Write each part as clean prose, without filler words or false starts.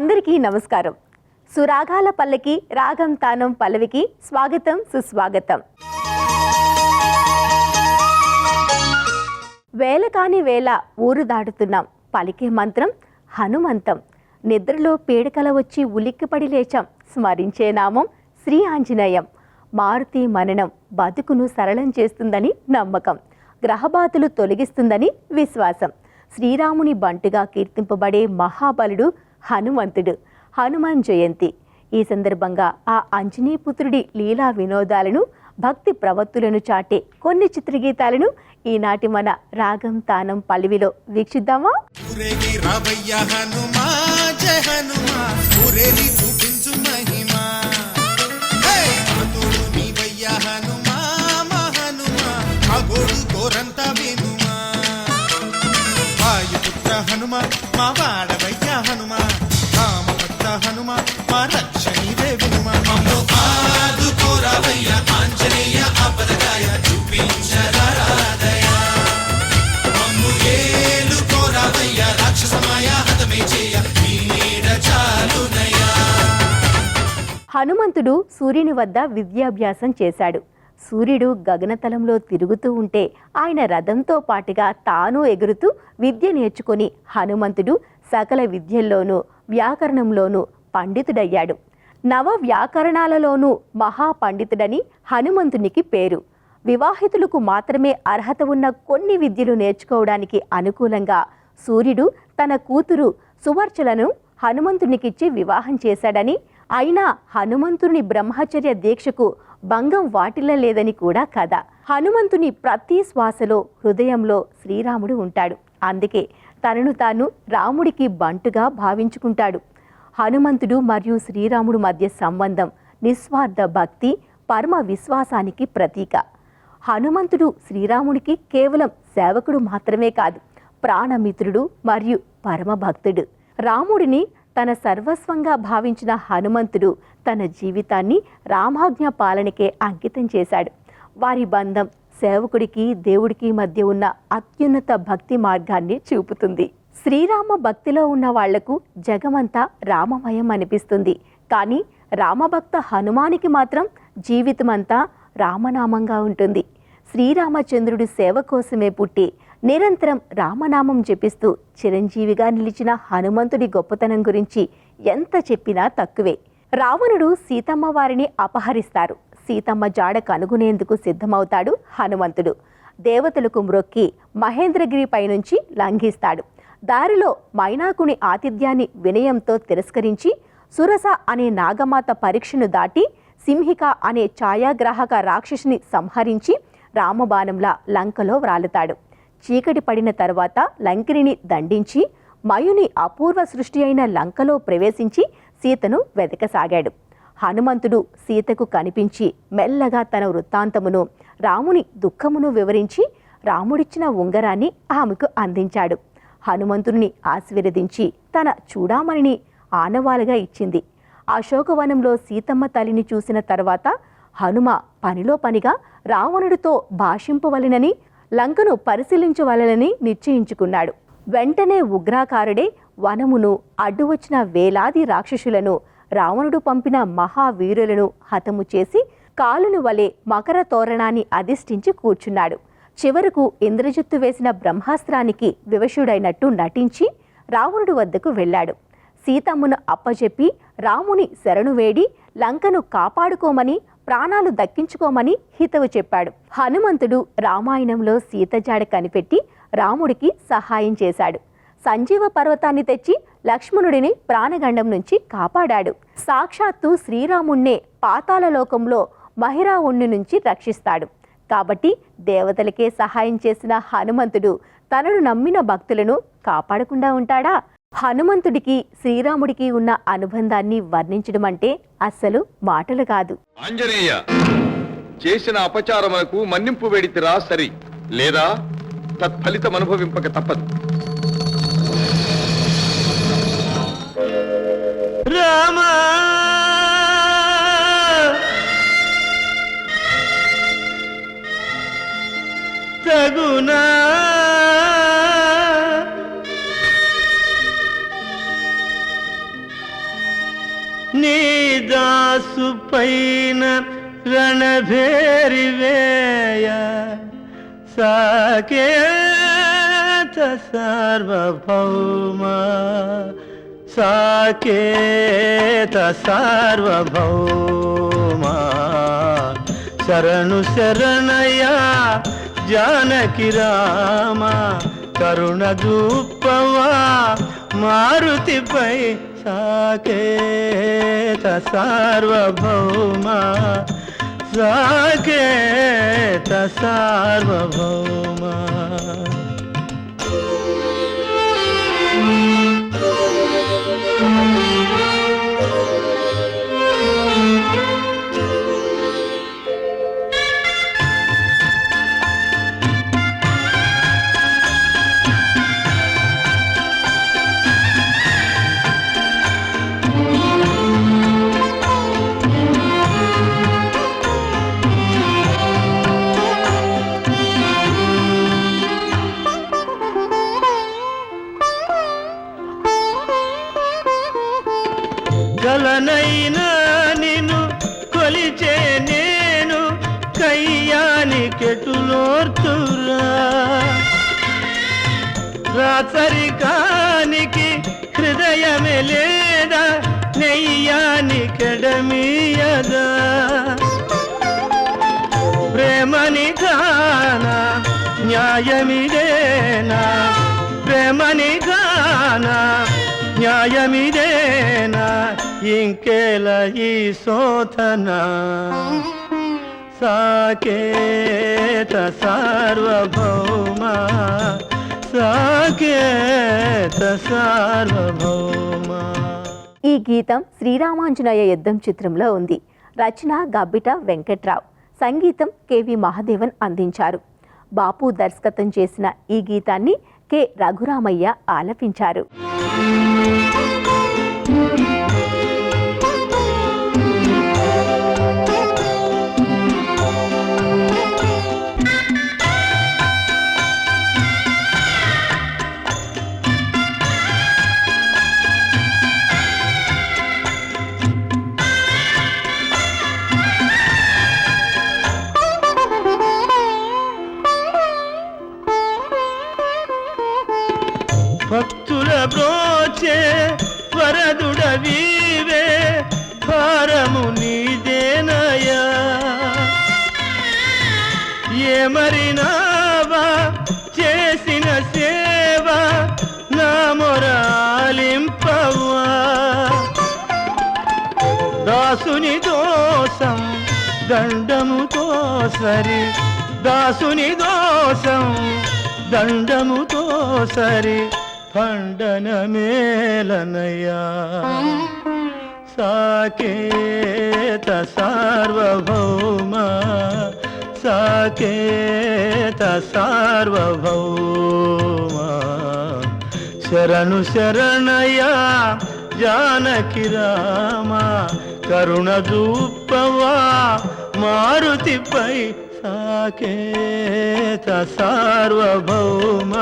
అందరికీ నమస్కారం. సురాగాల పల్లకి రాగం తానం పల్లవికి స్వాగతం సుస్వాగతం. వేల కాని వేళ ఊరు దాటుతున్నాం. పలికే మంత్రం హనుమంతం. నిద్రలో పీడకల వచ్చి ఉలిక్కిపడి లేచాం. స్మరించే నామం శ్రీ ఆంజనేయం. మారుతి మననం బతుకును సరళం చేస్తుందని నమ్మకం. గ్రహబాతులు తొలగిస్తుందని విశ్వాసం. శ్రీరాముని బంటుగా కీర్తింపబడే మహాబలుడు హనుమంతుడు. హనుమాన్ జయంతి. ఈ సందర్భంగా ఆ అంజనీపుత్రుడి లీలా వినోదాలను, భక్తి ప్రవత్తులను చాటే కొన్ని చిత్రగీతాలను ఈనాటి మన రాగం తానం పల్లవిలో వీక్షిద్దామా? హనుమ మా వాడవయ్యా హనుమ రామభక్త హనుమ మా రక్షణీవే వినుమ మమ్ము ఆదుకోరావయ్యా ఆంజనేయ ఆపదగాయ చూపించరాదయ మమ్ము ఏలుకోరావయ్యా రాక్షసమాయ హతమే చేయ నీ నీడ చాలునయ్యా. హనుమంతుడు సూర్యుని వద్ద విద్యాభ్యాసం చేశాడు. సూర్యుడు గగనతలంలో తిరుగుతూ ఉంటే ఆయన రథంతో పాటుగా తాను ఎగురుతూ విద్య నేర్చుకొని హనుమంతుడు సకల విద్యల్లోనూ వ్యాకరణంలోనూ పండితుడయ్యాడు. నవ వ్యాకరణాలలోనూ మహాపండితుడని హనుమంతునికి పేరు. వివాహితులకు మాత్రమే అర్హత ఉన్న కొన్ని విద్యలు నేర్చుకోవడానికి అనుకూలంగా సూర్యుడు తన కూతురు సువర్చలను హనుమంతునికిచ్చి వివాహం చేశాడని, అయినా హనుమంతుని బ్రహ్మచర్య దీక్షకు భంగం వాటిల్లలేదని కూడా కథ. హనుమంతుని ప్రతి శ్వాసలో హృదయంలో శ్రీరాముడు ఉంటాడు. అందుకే తనను తాను రాముడికి బంటుగా భావించుకుంటాడు. హనుమంతుడు మరియు శ్రీరాముడు మధ్య సంబంధం నిస్వార్థ భక్తి, పరమ విశ్వాసానికి ప్రతీక. హనుమంతుడు శ్రీరాముడికి కేవలం సేవకుడు మాత్రమే కాదు, ప్రాణమిత్రుడు మరియు పరమ భక్తుడు. రాముడిని తన సర్వస్వంగా భావించిన హనుమంతుడు తన జీవితాన్ని రామాజ్ఞ పాలనకే అంకితం చేశాడు. వారి బంధం సేవకుడికి దేవుడికి మధ్య ఉన్న అత్యున్నత భక్తి మార్గాన్ని చూపుతుంది. శ్రీరామ భక్తిలో ఉన్న వాళ్లకు జగమంతా రామమయం అనిపిస్తుంది. కానీ రామభక్త హనుమానికి మాత్రం జీవితమంతా రామనామంగా ఉంటుంది. శ్రీరామచంద్రుడి సేవ కోసమే పుట్టి నిరంతరం రామనామం జపిస్తూ చిరంజీవిగా నిలిచిన హనుమంతుడి గొప్పతనం గురించి ఎంత చెప్పినా తక్కువే. రావణుడు సీతమ్మ వారిని అపహరిస్తారు. సీతమ్మ జాడ కనుగొనేందుకు సిద్ధమవుతాడు హనుమంతుడు. దేవతలకు మ్రొక్కి మహేంద్రగిరి పైనుంచి లంఘిస్తాడు. దారిలో మైనాకుని ఆతిథ్యాన్ని వినయంతో తిరస్కరించి సురస అనే నాగమాత పరీక్షను దాటి సింహిక అనే ఛాయాగ్రాహక రాక్షసుని సంహరించి రామబాణంలా లంకలో వ్రాలుతాడు. చీకటి పడిన తర్వాత లంకిని దండించి మయుని అపూర్వ సృష్టి అయిన లంకలో ప్రవేశించి సీతను వెతకసాగాడు. హనుమంతుడు సీతకు కనిపించి మెల్లగా తన వృత్తాంతమును, రాముని దుఃఖమును వివరించి రాముడిచ్చిన ఉంగరాన్ని ఆమెకు అందించాడు. హనుమంతుడిని ఆశీర్వదించి తన చూడామణిని ఆనవాలుగా ఇచ్చింది. అశోకవనంలో సీతమ్మ తల్లిని చూసిన తర్వాత హనుమ పనిలో పనిగా రావణుడితో భాషింపవలెనని, లంకను పరిశీలించవలెనని నిశ్చయించుకున్నాడు. వెంటనే ఉగ్రాకారుడే వనమును అడ్డు వచ్చిన వేలాది రాక్షసులను, రావణుడు పంపిన మహావీరులను హతము చేసి కాలును వలె మకర తోరణాన్ని అధిష్ఠించి కూర్చున్నాడు. చివరకు ఇంద్రజిత్తు వేసిన బ్రహ్మాస్త్రానికి వివశుడైనట్టు నటించి రావణుడి వద్దకు వెళ్ళాడు. సీతమ్మను అప్పచెప్పి రాముని శరణు వేడి లంకను కాపాడుకోమని, ప్రాణాలు దక్కించుకోమని హితవు చెప్పాడు. హనుమంతుడు రామాయణంలో సీత జాడ కనిపెట్టి రాముడికి సహాయం చేశాడు. సంజీవ పర్వతాన్ని తెచ్చి లక్ష్మణుడిని ప్రాణగండం నుంచి కాపాడాడు. సాక్షాత్తు శ్రీరాముణ్ణే పాతాళ లోకంలో మహిరావుణ్ణి నుంచి రక్షిస్తాడు. కాబట్టి దేవతలకే సహాయం చేసిన హనుమంతుడు తనను నమ్మిన భక్తులను కాపాడకుండా ఉంటాడా? హనుమంతుడికి శ్రీరాముడికి ఉన్న అనుబంధాన్ని వర్ణించడం అంటే అస్సలు మాటలు కాదు. ఆంజనేయ, చేసిన అపచారములకు మన్నింపు వేడితిరా సరి, లేదా తత్ఫలితం అనుభవింపక తప్పదు. రామా తగునా పైన రణభేరివేయ సాకేత సార్వభౌమ సాకేత సార్వభౌమ శరణు శరణయ జానకి రామ కరుణ చూపవా మారుతిపై సాకేత సార్వభౌమ సాకేత సార్వభౌమ. గలనైనా నిన్ను కొలిచే నేను కయ్యానికెటులోర్తురా రాచరికానికి హృదయమే లేదా నెయ్యానికెడమీయదా ప్రేమని గానా న్యాయమిదేనా ప్రేమని గానా న్యాయమిదేనా ఇంకేల ఈ శోధన సాకేత సార్వభౌమ సాకేత సార్వభౌమ. ఈ గీతం శ్రీరామాంజనేయ యుద్ధం చిత్రంలో ఉంది. రచన గబ్బిట వెంకట్రావు, సంగీతం కెవి మహాదేవన్ అందించారు. బాపు దర్శకత్వం చేసిన ఈ గీతాన్ని కె రఘురామయ్య ఆలపించారు. భక్తుల బ్రోచే వరదుడవీవే భారము నీదేనయా ఏమరినావా చేసిన సేవ నా మొరాలింపవా దాసుని దోషం దండముతో సరి దాసుని దోషం దండముతో సరి ఖండన మేలనయా సాకేత సార్వభౌమ సాకేత సార్వభౌమ శరణు శరణయా జానకి రామ కరుణ చూపవా మారుతిపై సాకేత సార్వభౌమ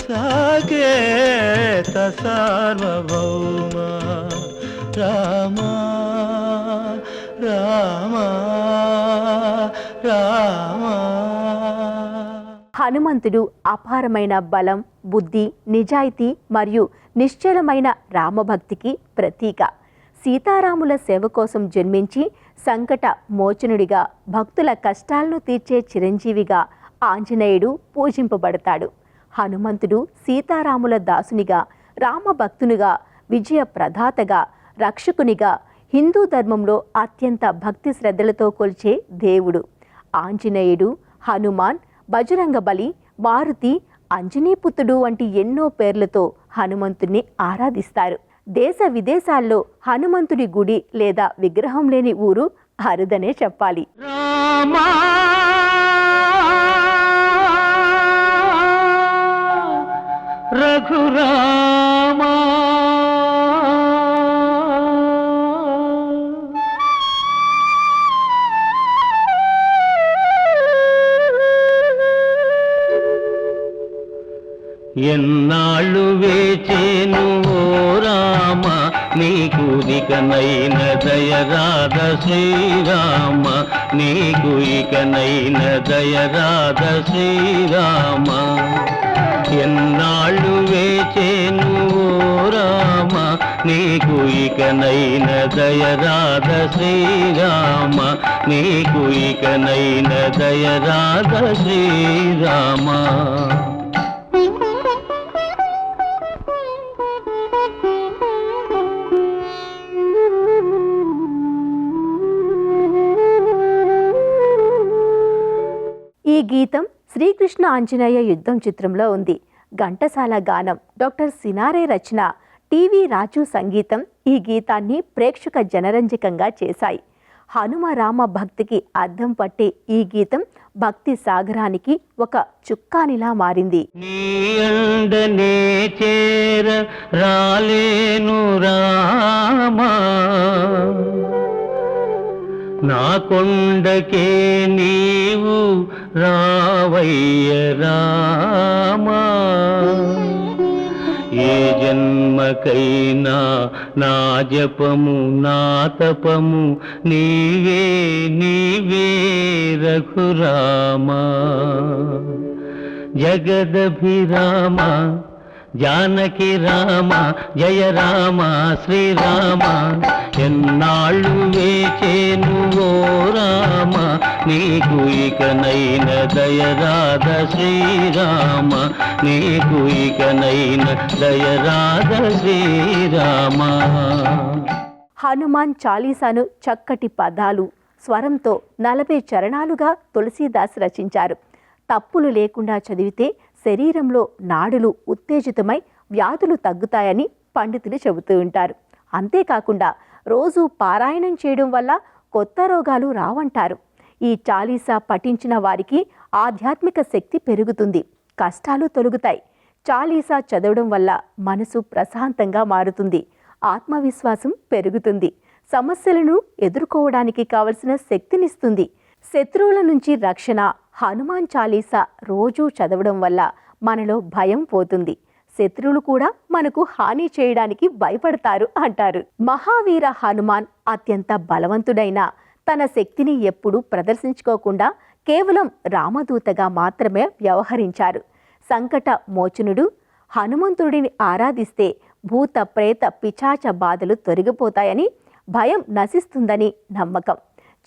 సాకేత సార్వభౌమ రామ రామ రామ. హనుమంతుడు అపారమైన బలం, బుద్ధి, నిజాయితీ మరియు నిశ్చలమైన రామభక్తికి ప్రతీక. సీతారాముల సేవ కోసం జన్మించి సంకట మోచనుడిగా, భక్తుల కష్టాలను తీర్చే చిరంజీవిగా ఆంజనేయుడు పూజింపబడతాడు. హనుమంతుడు సీతారాముల దాసునిగా, రామభక్తునిగా, విజయ ప్రదాతగా, రక్షకునిగా, హిందూ ధర్మంలో అత్యంత భక్తి శ్రద్ధలతో కొలిచే దేవుడు. ఆంజనేయుడు, హనుమాన్, బజరంగబలి, మారుతి, అంజనీపుత్రుడు వంటి ఎన్నో పేర్లతో హనుమంతుణ్ణి ఆరాధిస్తారు. దేశ విదేశాల్లో హనుమంతుడి గుడి లేదా విగ్రహం లేని ఊరు అరుదనే చెప్పాలి. రామా రఘురామా ఎన్నాళ్ళు వేచేను ఓ రామ నీకు ఇకనైన దయరాధ శ్రీరామ, నీకు ఇకనైన దయరాధ శ్రీరామ. ఎన్నాళ్ళు వేచేను ఓ రామ, నీకు ఇకనైన దయరాధ శ్రీరామ, నీకు ఇకనైన దయరాధ శ్రీరామ. ఈ గీతం శ్రీకృష్ణ ఆంజనేయ యుద్ధం చిత్రంలో ఉంది. ఘంటసాల గానం, డాక్టర్ సినారే రచన, టీవీ రాజు సంగీతం ఈ గీతాన్ని ప్రేక్షక జనరంజకంగా చేశాయి. హనుమ రామ భక్తికి అద్దం పట్టే ఈ గీతం భక్తి సాగరానికి ఒక చుక్కానిలా మారింది. నీ అండనే చేర రాలేను రామా, నా కొండకే నీవు రావయ్య రామా. ఏ జన్మకైనా నా జపము నా తపము నీవే నీవే రఘురామా. జగదభిరామ జానకి రామ, జయ రామ శ్రీరామ. ఎన్నాళ్ళు వేచేను ఓ రామ, నీకు ఇకనైన దయరాధ శ్రీరామ, నీకు ఇకనైన దయరాధ శ్రీరామ. హనుమాన్ చాలీసాను చక్కటి పదాలు, స్వరంతో 40 చరణాలుగా తులసీదాస్ రచించారు. తప్పులు లేకుండా చదివితే శరీరంలో నాడులు ఉత్తేజితమై వ్యాధులు తగ్గుతాయని పండితులు చెబుతూ ఉంటారు. అంతేకాకుండా రోజు పారాయణం చేయడం వల్ల కొత్త రోగాలు రావంటారు. ఈ చాలీసా పఠించిన వారికి ఆధ్యాత్మిక శక్తి పెరుగుతుంది, కష్టాలు తొలగుతాయి. చాలీసా చదవడం వల్ల మనసు ప్రశాంతంగా మారుతుంది, ఆత్మవిశ్వాసం పెరుగుతుంది, సమస్యలను ఎదుర్కోవడానికి కావలసిన శక్తినిస్తుంది. శత్రువుల నుంచి రక్షణ హనుమాన్ చాలీసా రోజూ చదవడం వల్ల మనలో భయం పోతుంది. శత్రువులు కూడా మనకు హాని చేయడానికి భయపడతారు అంటారు. మహావీర హనుమాన్ అత్యంత బలవంతుడైన తన శక్తిని ఎప్పుడూ ప్రదర్శించుకోకుండా కేవలం రామదూతగా మాత్రమే వ్యవహరించారు. సంకట మోచనుడు హనుమంతుడిని ఆరాధిస్తే భూత ప్రేత పిశాచ బాధలు తొలగిపోతాయని, భయం నశిస్తుందని నమ్మకం.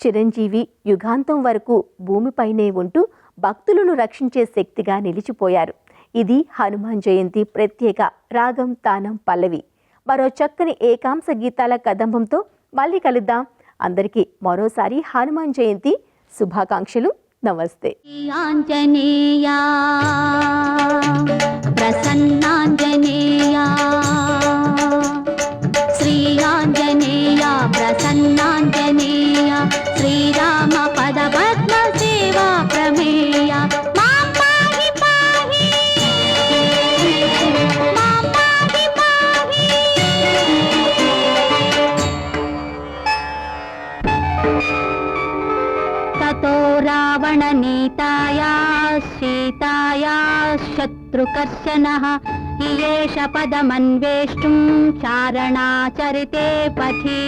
చిరంజీవి యుగాంతం వరకు భూమిపైనే ఉంటూ భక్తులను రక్షించే శక్తిగా నిలిచిపోయారు. ఇది హనుమాన్ జయంతి ప్రత్యేక రాగం తానం పల్లవి. మరో చక్కని ఏకాంశ గీతాల కదంబంతో మళ్ళీ కలుద్దాం. అందరికీ మరోసారి హనుమాన్ జయంతి శుభాకాంక్షలు. నమస్తే. ఆంజనేయా ప్రసన్నాంజనేయా, శ్రీ ఆంజనేయా ప్రసన్నాంజనేయా, శ్రీరామ పద పద్మ సేవా ప్రమేయ. మాం పాహి పాహి, మాం పాహి పాహి. తతో రావణ నీతాయా సీతాయా శత్రుకర్షణః ఇయేష పదమన్వేష్టుం చారణాచరితే పథి.